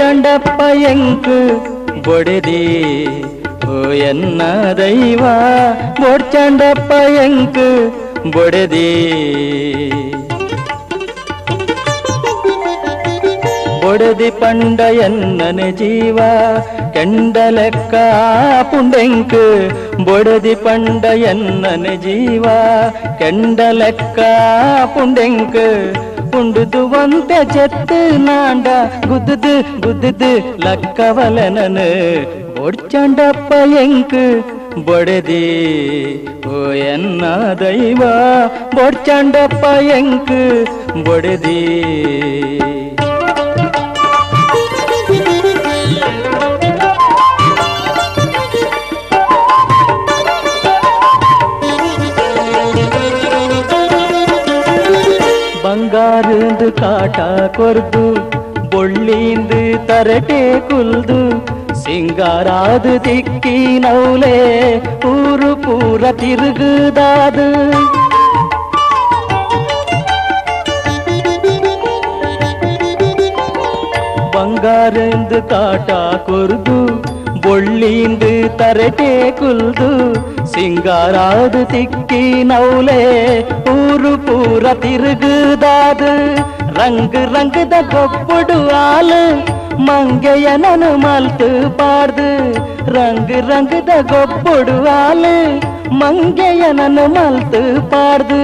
ಬೋಡ್ಚಂಡಪ್ಪ ಎಂಕ್ ಬೊಡೆದಿ ಓ ಎನ್ನ ದೈವ ಬೋಡ್ಚಂಡಪ್ಪ ಎಂಕ್ ಬೊಡೆದಿ ಬೊಡೆದಿ ಪಂಡ ಎನ್ನನೆ ಜೀವ ಕೆಂಡಲೆಕ್ಕ ಪುಂಡೆಂಕ್ ಬೊಡೆದಿ ಪಂಡ ಎನ್ನನೆ ಜೀವ ಕೆಂಡಲೆಕ್ಕ ಪುಂಡೆಂಕ್ ಉಂಡುದು ಒಂತೆ ಚೆತ್ತು ನಾಂಡ ಗುದ್ದುದು ಗುದ್ದುದು ಲಕ್ಕವಲನನು ಬೋಡ್ಚಂಡಪ್ಪ ಎಂಕ್ ಬೊಡೆದಿ ಓ ಎನ್ನ ದೈವ ಬೋಡ್ಚಂಡಪ್ಪ ಎಂಕ್ ಬೊಡೆದಿ ಬಂಗಾರದು ಕಾಟ ಕೊರ್ದು ಬೊಳ್ಳಿಂದು ತರಟೆ ಕುಲ್ದು ಸಿಂಗಾರಾದ ದಿಕ್ಕಿ ನೌಲೆ ಊರು ಪೂರ ತಿರುಗುದಾದು ಬಂಗಾರದು ಕಾಟ ಕೊರ್ದು ಬೊಳ್ಳಿಂದು ತರಟೆ ಕುಲ್ದು ಸಿಂಗಾರಾದ ತಿಕ್ಕಿ ನೌಲೆ ಊರು ಪೂರ ತಿರುಗುದಾದು ರಂಗ್ ರಂಗದ ಗೊಬ್ಬುಡು ಆಲು ಮಂಗೆಯನನು ಮಲ್ತು ಪಾಡ್ದು ರಂಗ್ ರಂಗದ ಗೊಬ್ಬುಡು ಆಲು ಮಂಗೆಯನನು ಮಲ್ತು ಪಾಡ್ದು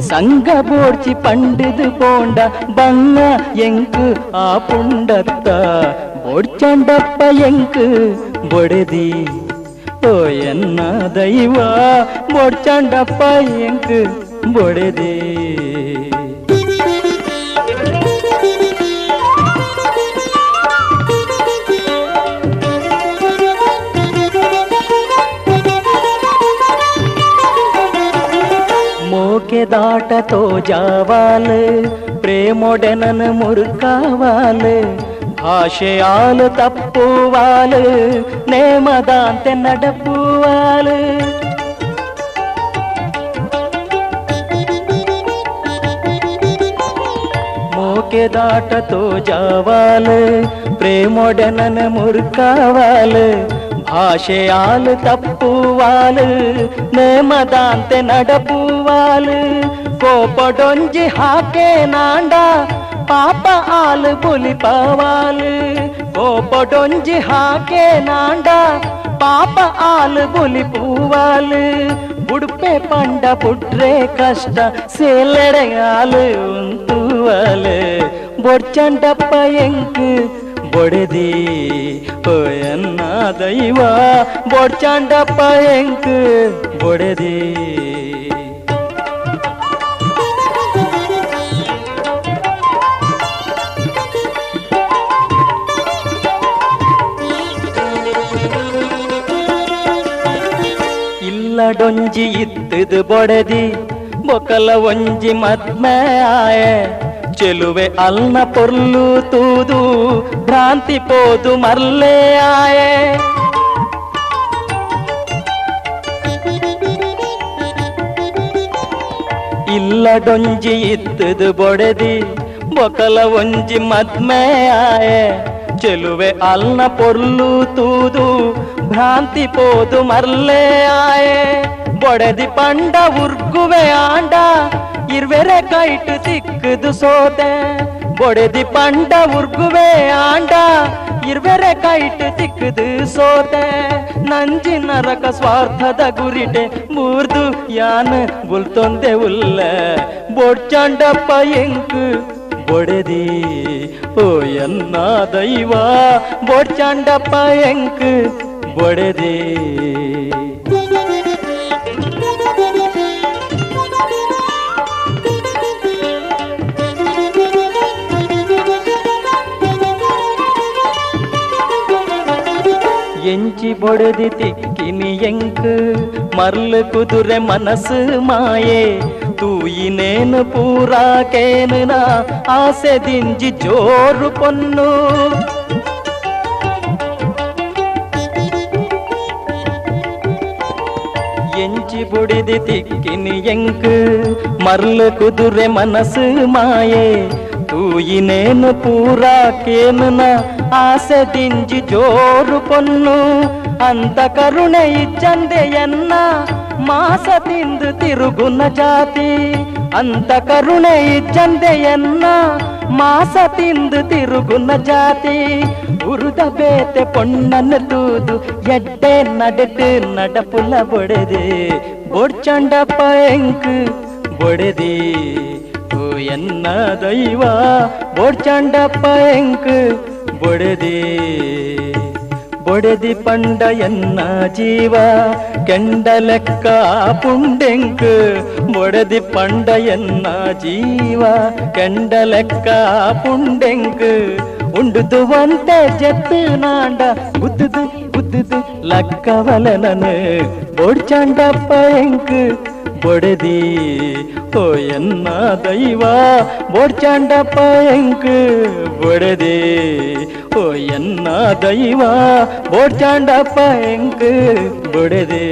ಸಂಗ ಬೋಡ್ಚಿ ಪಂಡಿದು ಪೋಂಡ ಬಂಗ ಎಂಕು ಆ ಪುಂಡತ್ತ ಬೋಡ್ಚಂಡಪ್ಪ ಎಂಕು ಬೊಡೆದಿ ಓ ಎನ್ನ ದೈವ ಬೋಡ್ಚಂಡಪ್ಪ ಎಂಕು ಬೊಡೆದಿ మోకే దాటతో జావాల్ ప్రేమొడెనను మురుకావాల్ భాషయాలు తప్పువాల్ నేమదాంతే నడపువాల్ మోకే దాటతో జావాల్ ప్రేమొడెనను మురుకావాల్ ಭಾಷೆಯಾಲು ತಪ್ಪುವಾಲು ನೇಮದಾಂತೆ ನಡಪುವಾಲು ಕೋಪಡೊಂಜಿ ಹಾಕೆ ನಾಂಡ ಪಾಪ ಆಲು ಬುಲಿಪವಾಲು ಕೋಪಡೊಂಜಿ ಹಾಕೆ ನಾಂಡ ಪಾಪ ಆಲು ಬುಲಿಪುವಾಲು ಬುಡ್ಪೆ ಪಂಡ ಪುಟ್ರೆ ಕಷ್ಟ ಸೇಲೆಡೆಯಾಲು ಉಂತುವಾಲು ಬೋಡ್ಚಂಡಪ್ಪ ಎಂಕ್ ಬೊಡೆದಿ ಓ ಎನ್ನ ದೈವ ಬೋಡ್ಚಂಡಪ್ಪ ಎಂಕ್ ಬೊಡೆದಿ ಇಲ್ಲಡೊಂಜಿ ಇತ್ತದು ಬೊಡೆದಿ ಬೊಕಲ ಒಂಜಿ ಮದ್ಮೆ ಆಯೆ ಚೆಲುವೆ ಅಲ್ನ ಪೊರ್ಲು ತೂದು ಭ್ರಾಂತಿ ಪೋದು ಮರ್ಲೆ ಆಯೆ ಇಲ್ಲಡೊಂಜಿ ಇತ್ತದು ಬೊಡೆದಿ ಬೊಕಲ ಒಂಜಿ ಮದ್ಮೆ ಆಯೆ ಚೆಲುವೆ ಅಲ್ನ ಪೊರ್ಲು ತೂದು ಭ್ರಾಂತಿ ಪೋದು ಮರ್ಲೆ ಆಯೆ ಬೊಡೆದಿ ಪಂಡ ಉರ್ಗುವೆ ಆಂಡ ಇರ್ವೆರೆ ಕೈಟು ಸಿಕ್ಕದು ಸೋತೆ ಬೊಡೆದಿ ಪಂಡ ಉರ್ಗುವೆ ಆಂಡ ಇರ್ವೆರೆ ಕೈಟು ಸಿಕ್ಕದು ಸೋತೆ ನಂಜಿ ನರಕ ಸ್ವಾರ್ಥದ ಗುರಿಟೆ ಮೂರ್ದು ಯಾನ್ ಬುಲ್ತೊಂದೆ ಉಲ್ಲ ಬೋಡ್ಚಂಡಪ್ಪ ಎಂಕ್ ಬೊಡೆದಿ ಓ ಎನ್ನ ದೈವ ಬೋಡ್ಚಂಡಪ್ಪ ಎಂಕ್ ಬೊಡೆದಿ ಎಂಚಿ ಬೊಡೆದಿ ತಿಕ್ಕಿನಿ ಎಂಕ್ ಮರ್ಲು ಕುದುರೆ ಮನಸ್ಸು ಮಾಯೆ ತೂಯಿನೇನು ಪೂರಾಕೇನು ನಾ ಆಸೆ ದಿಂಜಿ ಜೋರು ಪೊನ್ನು ಎಂಚಿ ಬೊಡೆದಿ ತಿಕ್ಕಿನಿ ಎಂಕ್ ಮರ್ಲು ಕುದುರೆ ಮನಸ್ಸು ಮಾಯೆ ತೂಯಿನೇನು ಪೂರಾಕೇನು ನಾ ಆಸೆದಿಂಜಿ ಜೋರು ಪೊನ್ನು ಅಂತ ಕರುಣೆ ಇಚ್ಚಂದೆಯನ್ನ ಮಾಸ ತಿಂದು ತಿರುಗುನ ಜಾತಿ ಅಂತ ಕರುಣೆ ಇಚ್ಚಂದೆಯನ್ನ ಮಾಸ ತಿಂದು ತಿರುಗುನ ಜಾತಿ ಉರುದ ಬೇತೆ ಪೊಣ್ಣನ್ನು ತೂದು ಎಡ್ಡೆ ನಡೆದು ನಡಪುಲ ಬೊಡೆದೆ ಬೋಡ್ಚಂಡಪ್ಪ ಎಂಕ್ ಬೊಡೆದಿ ಓ ಎನ್ನ ದೈವ ಬೋಡ್ಚಂಡಪ್ಪ ಎಂಕ್ ಬೊಡೆದಿ ಬೊಡೆದಿ ಪಂಡ ಎನ್ನ ಜೀವ ಕೆಂಡ ಲೆಕ್ಕ ಪುಂಡೆಂಕ್ ಬೊಡೆದಿ ಪಂಡ ಎನ್ನ ಜೀವ ಕೆಂಡ ಲೆಕ್ಕ ಪುಂಡೆಂಕ್ ಉಂಡುದು ಒಂಟೆ ಜೆತ್ತು ನಾಂಡ ಗುದ್ದುದು ಗುದ್ದುದು ಲಕ್ಕವಲನನು ಬೋಡ್ಚಂಡಪ್ಪ ಎಂಕ್ ಬೊಡೆದಿ ಓ ಎನ್ನ ದೈವ ಬೋಡ್ಚಂಡಪ್ಪ ಎಂಕ್ ಬೊಡೆದಿ ಓ ಎನ್ನ ದೈವ ಬೋಡ್ಚಂಡಪ್ಪ ಎಂಕ್ ಬೊಡೆದಿ